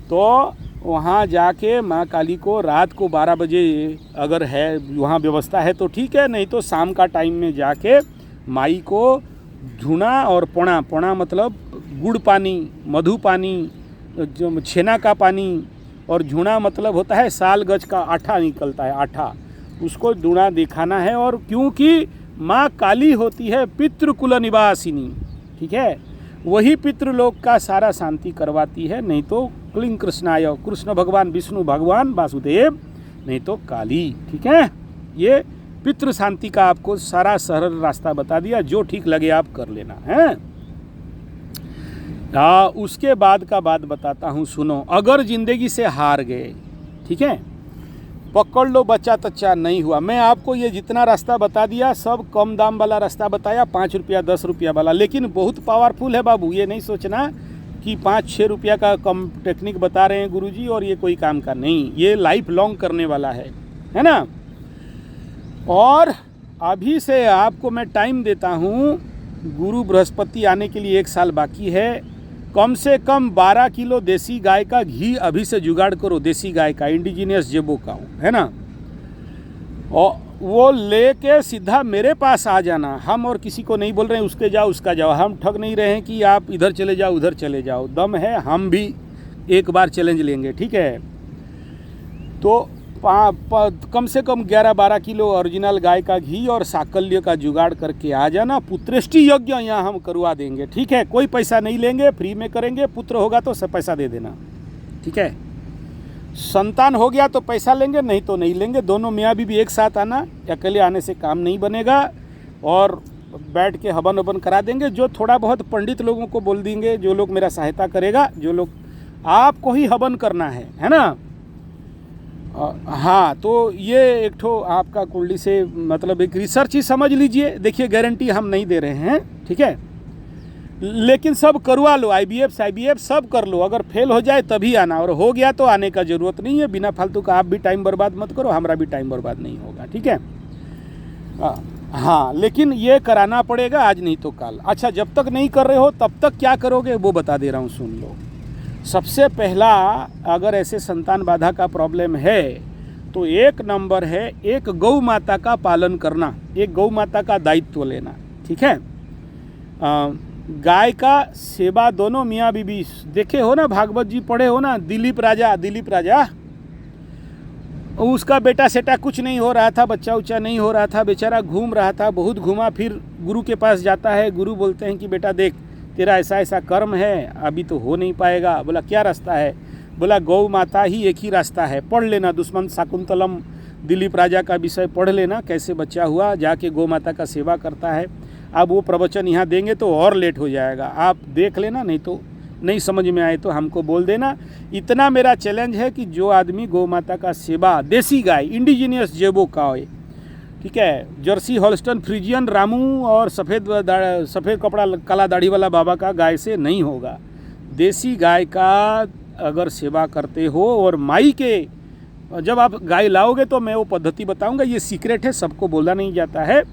तो वहाँ जाके माँ काली को रात को 12 बजे अगर है वहाँ व्यवस्था है तो ठीक है, नहीं तो शाम का टाइम में जाके माई को झुना और पोना मतलब गुड़ पानी, मधु पानी, जो छेना का पानी, और झुना मतलब होता है साल गज का आटा निकलता है, आटा, उसको धुना दिखाना है। और क्योंकि माँ काली होती है पितृकुल निवासिनी, ठीक है, वही पितृलोक का सारा शांति करवाती है, नहीं तो क्लीं कृष्णाय, कृष्ण भगवान, विष्णु भगवान, वासुदेव, नहीं तो काली। ठीक है, ये पितृ शांति का आपको सारा सरल रास्ता बता दिया, जो ठीक लगे आप कर लेना है। उसके बाद का बात बताता हूँ, सुनो। अगर जिंदगी से हार गए, ठीक है, पकड़ लो, बच्चा तच्चा नहीं हुआ, मैं आपको ये जितना रास्ता बता दिया सब कम दाम वाला रास्ता बताया, 5 रुपया 10 रुपया वाला, लेकिन बहुत पावरफुल है बाबू। ये नहीं सोचना कि 5-6 रुपया का कम टेक्निक बता रहे हैं गुरुजी और ये कोई काम का नहीं, ये लाइफ लॉन्ग करने वाला है ना। और अभी से आपको मैं टाइम देता हूँ, गुरु बृहस्पति आने के लिए 1 साल बाकी है। कम से कम 12 किलो देसी गाय का घी अभी से जुगाड़ करो, देसी गाय का, इंडिजिनियस जेबो का, है ना। वो लेके सीधा मेरे पास आ जाना। हम और किसी को नहीं बोल रहे हैं उसके जाओ उसका जाओ, हम ठग नहीं रहे हैं कि आप इधर चले जाओ उधर चले जाओ। दम है, हम भी एक बार चैलेंज लेंगे, ठीक है। तो कम से कम 11-12 किलो ओरिजिनल गाय का घी और साकल्य का जुगाड़ करके आ जाना। पुत्रेष्टि यज्ञ यहाँ हम करवा देंगे, ठीक है। कोई पैसा नहीं लेंगे, फ्री में करेंगे। पुत्र होगा तो सब पैसा दे देना, ठीक है। संतान हो गया तो पैसा लेंगे, नहीं तो नहीं लेंगे। दोनों मियाँ बीवी एक साथ आना, अकेले आने से काम नहीं बनेगा। और बैठ के हवन ववन करा देंगे। जो थोड़ा बहुत पंडित लोगों को बोल देंगे, जो लोग मेरा सहायता करेगा, जो लोग आपको ही हवन करना है ना। हाँ, तो ये एक ठो आपका कुंडली से मतलब एक रिसर्च ही समझ लीजिए। देखिए, गारंटी हम नहीं दे रहे हैं, ठीक है, लेकिन सब करवा लो। IVF सब कर लो। अगर फेल हो जाए तभी आना, और हो गया तो आने का ज़रूरत नहीं है। बिना फालतू का आप भी टाइम बर्बाद मत करो, हमारा भी टाइम बर्बाद नहीं होगा, ठीक है। हाँ, लेकिन ये कराना पड़ेगा, आज नहीं तो कल। अच्छा, जब तक नहीं कर रहे हो तब तक क्या करोगे वो बता दे रहा हूँ, सुन लो। सबसे पहला, अगर ऐसे संतान बाधा का प्रॉब्लम है तो एक नंबर है, एक गौ माता का पालन करना, एक गौ माता का दायित्व लेना, ठीक है। गाय का सेवा दोनों मियाँ बीवी देखे हो ना, भागवत जी पढ़े हो ना। दिलीप राजा उसका बेटा सेटा कुछ नहीं हो रहा था, बच्चा उच्चा नहीं हो रहा था, बेचारा घूम रहा था, बहुत घूमा, फिर गुरु के पास जाता है। गुरु बोलते हैं कि बेटा देख, तेरा ऐसा ऐसा कर्म है, अभी तो हो नहीं पाएगा। बोला क्या रास्ता है? बोला गौ माता ही एक ही रास्ता है, पढ़ लेना दुष्मंत शाकुंतलम, दिलीप राजा का विषय पढ़ लेना, कैसे बच्चा हुआ, जाके गौ माता का सेवा करता है। अब वो प्रवचन यहाँ देंगे तो और लेट हो जाएगा, आप देख लेना, नहीं तो नहीं समझ में आए तो हमको बोल देना। इतना मेरा चैलेंज है कि जो आदमी गौ माता का सेवा, देसी गाय, इंडिजीनियस जेबो काओ, ठीक है, जर्सी, हॉल्स्टन, फ्रीजियन, रामू और सफ़ेद कपड़ा काला दाढ़ी वाला बाबा का गाय से नहीं होगा। देसी गाय का अगर सेवा करते हो, और माई के जब आप गाय लाओगे तो मैं वो पद्धति बताऊंगा, ये सीक्रेट है, सबको बोला नहीं जाता है।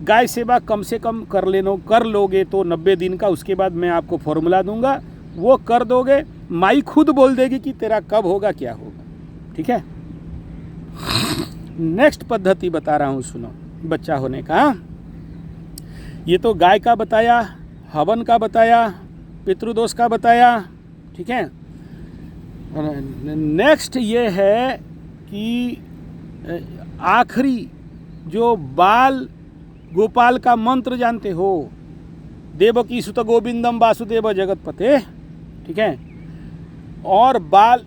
गाय सेवा कम से कम कर लोगे तो 90 दिन का, उसके बाद मैं आपको फॉर्मूला दूंगा, वो कर दोगे, माई खुद बोल देगी कि तेरा कब होगा क्या होगा, ठीक है। नेक्स्ट पद्धति बता रहा हूँ, सुनो, बच्चा होने का। ये तो गाय का बताया, हवन का बताया, पितृदोष का बताया, ठीक है। नेक्स्ट ये है कि आखिरी जो बाल गोपाल का मंत्र जानते हो, देवकी सुत गोविंदम वासुदेव जगतपते, ठीक है। और बाल,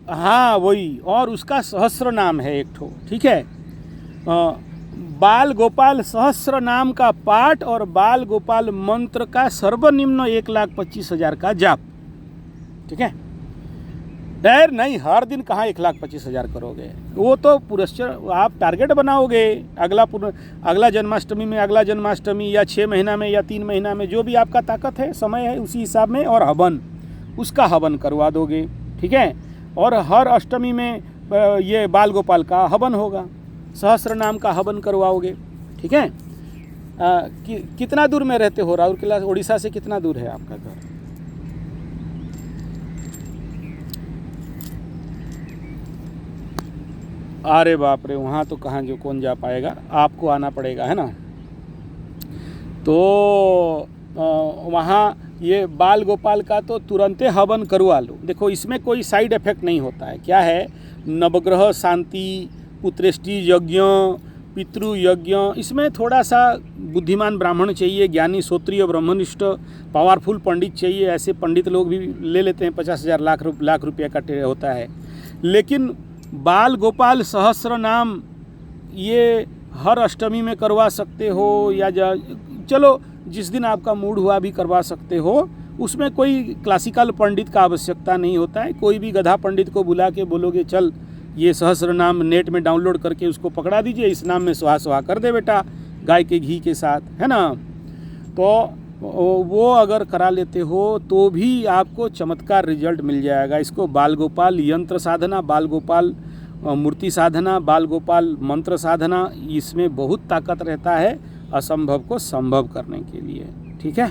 हाँ वही, और उसका सहस्र नाम है एक ठो, ठीक है। बाल गोपाल सहस्र नाम का पाठ और बाल गोपाल मंत्र का सर्वनिम्न 1,25,000 का जाप, ठीक है। डर नहीं, हर दिन कहाँ 1,25,000 करोगे, वो तो पुरस्कार आप टारगेट बनाओगे। अगला जन्माष्टमी में, अगला जन्माष्टमी या 6 महीना में या 3 महीना में, जो भी आपका ताकत है, समय है, उसी हिसाब में, और हवन, उसका हवन करवा दोगे, ठीक है। और हर अष्टमी में ये बाल गोपाल का हवन होगा, सहस्र नाम का हवन करवाओगे, ठीक है। कितना दूर में रहते हो? राउरकेला उड़ीसा से कितना दूर है आपका घर? अरे बाप रे, वहाँ तो कहाँ जो कौन जा पाएगा, आपको आना पड़ेगा, है ना। तो वहाँ ये बाल गोपाल का तो तुरंते हवन करवा लो। देखो, इसमें कोई साइड इफेक्ट नहीं होता है। क्या है, नवग्रह शांति, पुत्रेष्टि यज्ञ, पितृ यज्ञ, इसमें थोड़ा सा बुद्धिमान ब्राह्मण चाहिए, ज्ञानी श्रोत्रिय ब्रह्मनिष्ठ पावरफुल पंडित चाहिए। ऐसे पंडित लोग भी ले लेते हैं, 50,000 लाख रुपया का होता है। लेकिन बाल गोपाल सहस्र नाम ये हर अष्टमी में करवा सकते हो, या चलो जिस दिन आपका मूड हुआ भी करवा सकते हो। उसमें कोई क्लासिकल पंडित का आवश्यकता नहीं होता है। कोई भी गधा पंडित को बुला के बोलोगे चल ये सहस्र नाम नेट में डाउनलोड करके उसको पकड़ा दीजिए, इस नाम में सुहा कर दे बेटा गाय के घी के साथ, है ना। तो वो अगर करा लेते हो तो भी आपको चमत्कार रिजल्ट मिल जाएगा। इसको बाल गोपाल यंत्र साधना, बाल गोपाल मूर्ति साधना, बाल गोपाल मंत्र साधना, इसमें बहुत ताकत रहता है असंभव को संभव करने के लिए, ठीक है।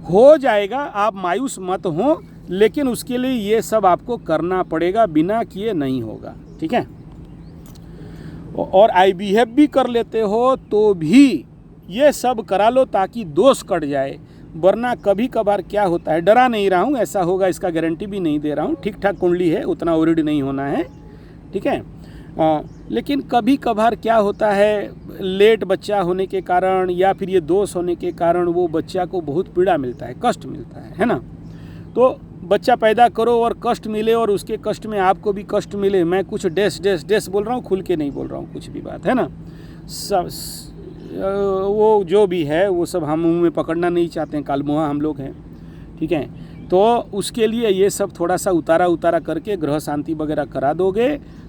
हो जाएगा, आप मायूस मत हो, लेकिन उसके लिए ये सब आपको करना पड़ेगा, बिना किए नहीं होगा, ठीक है। और IVF भी कर लेते हो तो भी ये सब करा लो ताकि दोष कट जाए। वरना कभी कभार क्या होता है, डरा नहीं रहा हूँ, ऐसा होगा इसका गारंटी भी नहीं दे रहा हूँ, ठीक ठाक कुंडली है, उतना वरीड नहीं होना है, ठीक है। लेकिन कभी कभार क्या होता है, लेट बच्चा होने के कारण या फिर ये दोष होने के कारण वो बच्चा को बहुत पीड़ा मिलता है, कष्ट मिलता है ना। तो बच्चा पैदा करो और कष्ट मिले और उसके कष्ट में आपको भी कष्ट मिले। मैं कुछ डैश बोल रहा हूँ, खुल के नहीं बोल रहा हूँ कुछ भी बात, है ना। वो जो भी है वो सब हम मुँह में पकड़ना नहीं चाहते हैं, कालमुहा हम लोग हैं, ठीक है। तो उसके लिए ये सब थोड़ा सा उतारा करके ग्रह शांति वगैरह करा दोगे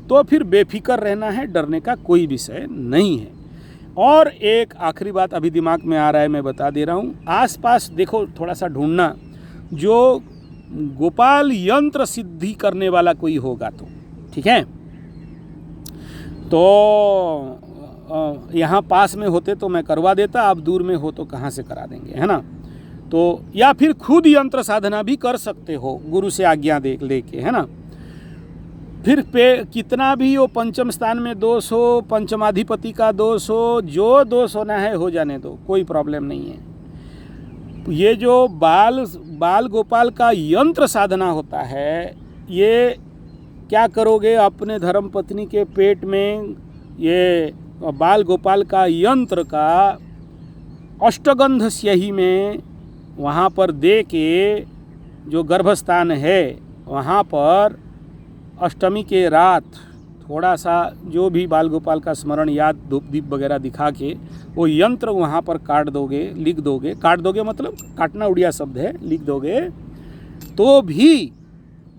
तो फिर बेफिक्र रहना है, डरने का कोई विषय नहीं है। और एक आखिरी बात अभी दिमाग में आ रहा है, मैं बता दे रहा हूँ। आसपास देखो, थोड़ा सा ढूंढना, जो गोपाल यंत्र सिद्धि करने वाला कोई होगा तो, ठीक है। तो यहाँ पास में होते तो मैं करवा देता, आप दूर में हो तो कहाँ से करा देंगे, है ना। तो या फिर खुद यंत्र साधना भी कर सकते हो गुरु से आज्ञा लेके, है ना। फिर कितना भी हो, पंचम स्थान में दोष हो, पंचमाधिपति का दोष हो, जो दोष होना है हो जाने दो, कोई प्रॉब्लम नहीं है। ये जो बाल गोपाल का यंत्र साधना होता है, ये क्या करोगे, अपने धर्मपत्नी के पेट में ये बाल गोपाल का यंत्र का अष्टगंध स्याही में वहाँ पर दे के, जो गर्भस्थान है वहाँ पर अष्टमी के रात थोड़ा सा जो भी बाल गोपाल का स्मरण याद धूप दीप वगैरह दिखा के वो यंत्र वहाँ पर काट दोगे, लिख दोगे। काट दोगे मतलब काटना उड़िया शब्द है, लिख दोगे तो भी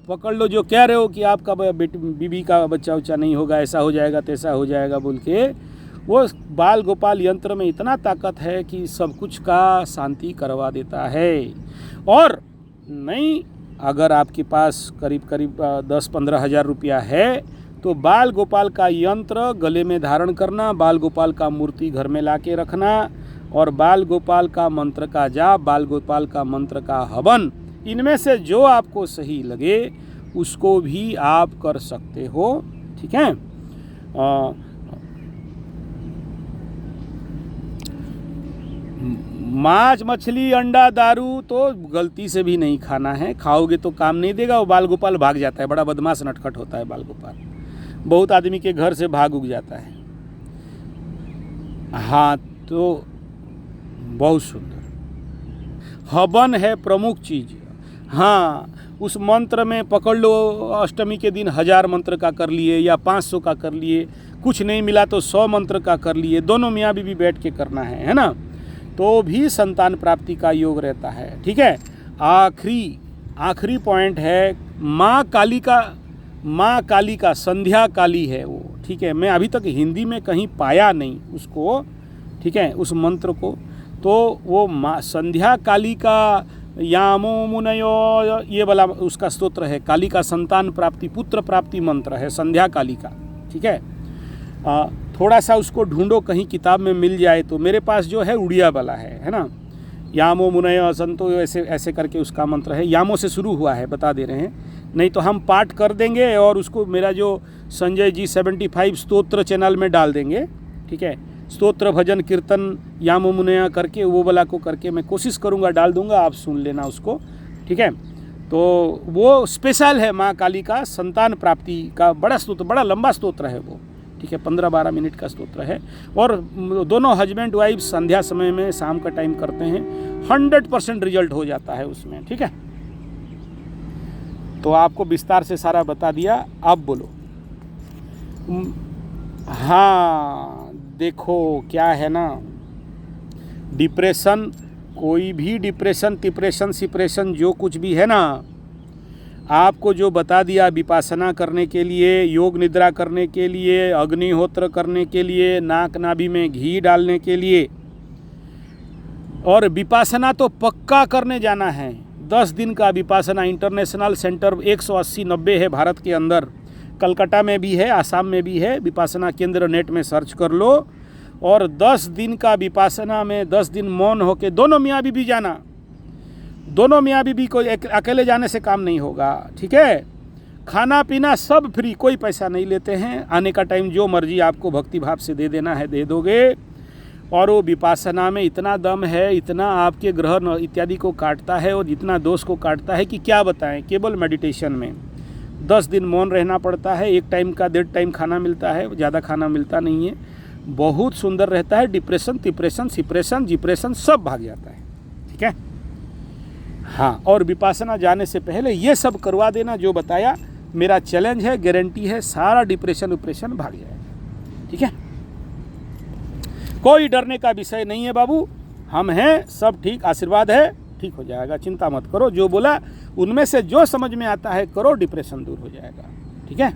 पकड़ लो जो कह रहे हो कि आपका बीबी का बच्चा उच्चा नहीं होगा, ऐसा हो जाएगा तैसा हो जाएगा बोल के, वो बाल गोपाल यंत्र में इतना ताकत है कि सब कुछ का शांति करवा देता है। और नहीं, अगर आपके पास करीब 10-15 हज़ार रुपया है तो बाल गोपाल का यंत्र गले में धारण करना, बाल गोपाल का मूर्ति घर में ला के रखना और बाल गोपाल का मंत्र का जाप, बाल गोपाल का मंत्र का हवन, इनमें से जो आपको सही लगे उसको भी आप कर सकते हो, ठीक है। मांस मछली अंडा दारू तो गलती से भी नहीं खाना है, खाओगे तो काम नहीं देगा। वो बाल गोपाल भाग जाता है, बड़ा बदमाश नटखट होता है बाल गोपाल, बहुत आदमी के घर से भाग उग जाता है। हाँ, तो बहुत सुंदर हवन है प्रमुख चीज़। हाँ, उस मंत्र में पकड़ लो, अष्टमी के दिन 1000 मंत्र का कर लिए या 500 का कर लिए, कुछ नहीं मिला तो 100 मंत्र का कर लिए, दोनों मियाँ बीवी बैठ के करना है ना, तो भी संतान प्राप्ति का योग रहता है, ठीक है। आखिरी पॉइंट है, माँ काली का संध्या काली है वो, ठीक है। मैं अभी तक हिंदी में कहीं पाया नहीं उसको, ठीक है, उस मंत्र को। तो वो माँ संध्या काली का यामो मुनयो, ये वाला उसका स्तोत्र है, काली का संतान प्राप्ति पुत्र प्राप्ति मंत्र है संध्या काली का, ठीक है। थोड़ा सा उसको ढूंढो कहीं किताब में मिल जाए तो। मेरे पास जो है उड़िया वाला है ना, यामो मुनय संतो ऐसे करके उसका मंत्र है, यामो से शुरू हुआ है, बता दे रहे हैं, नहीं तो हम पाठ कर देंगे और उसको मेरा जो संजय जी 75 स्तोत्र चैनल में डाल देंगे, ठीक है। स्तोत्र भजन कीर्तन यामो मुनया करके वो वाला को करके मैं कोशिश करूँगा, डाल दूँगा, आप सुन लेना उसको, ठीक है। तो वो स्पेशल है माँ काली का संतान प्राप्ति का बड़ा स्तोत्र, बड़ा लंबा स्तोत्र है वो, ठीक है, 15-12 मिनट का स्तोत्र है। और दोनों हस्बैंड वाइफ संध्या समय में शाम का टाइम करते हैं, 100% रिजल्ट हो जाता है उसमें, ठीक है। तो आपको विस्तार से सारा बता दिया, आप बोलो। हाँ, देखो क्या है ना, डिप्रेशन, कोई भी डिप्रेशन सिप्रेशन जो कुछ भी है ना, आपको जो बता दिया, विपासना करने के लिए, योग निद्रा करने के लिए, अग्निहोत्र करने के लिए, नाक नाभि में घी डालने के लिए, और विपासना तो पक्का करने जाना है। 10 दिन का विपासना इंटरनेशनल सेंटर 180-90 है भारत के अंदर, कलकत्ता में भी है, आसाम में भी है, विपासना केंद्र नेट में सर्च कर लो। और 10 दिन का विपासना में 10 दिन मौन होके, दोनों मियाँ बीवी जाना, दोनों मियाँ बीवी को अकेले जाने से काम नहीं होगा, ठीक है। खाना पीना सब फ्री, कोई पैसा नहीं लेते हैं। आने का टाइम जो मर्जी आपको भक्ति भाव से दे देना है दे दोगे। और वो विपासना में इतना दम है, इतना आपके ग्रह इत्यादि को काटता है और इतना दोष को काटता है कि क्या बताएं। केवल मेडिटेशन में 10 दिन मौन रहना पड़ता है, 1 टाइम का 1.5 टाइम खाना मिलता है, ज़्यादा खाना मिलता नहीं है। बहुत सुंदर रहता है। डिप्रेशन, तिप्रेशन, सिप्रेशन, जिप्रेशन सब भाग जाता है। ठीक है, हाँ। और विपासना जाने से पहले ये सब करवा देना जो बताया, मेरा चैलेंज है, गारंटी है, सारा डिप्रेशन विप्रेशन भाग जाएगा। ठीक है, कोई डरने का विषय नहीं है बाबू, हम हैं, सब ठीक, आशीर्वाद है, ठीक हो जाएगा, चिंता मत करो। जो बोला उनमें से जो समझ में आता है करो, डिप्रेशन दूर हो जाएगा। ठीक है।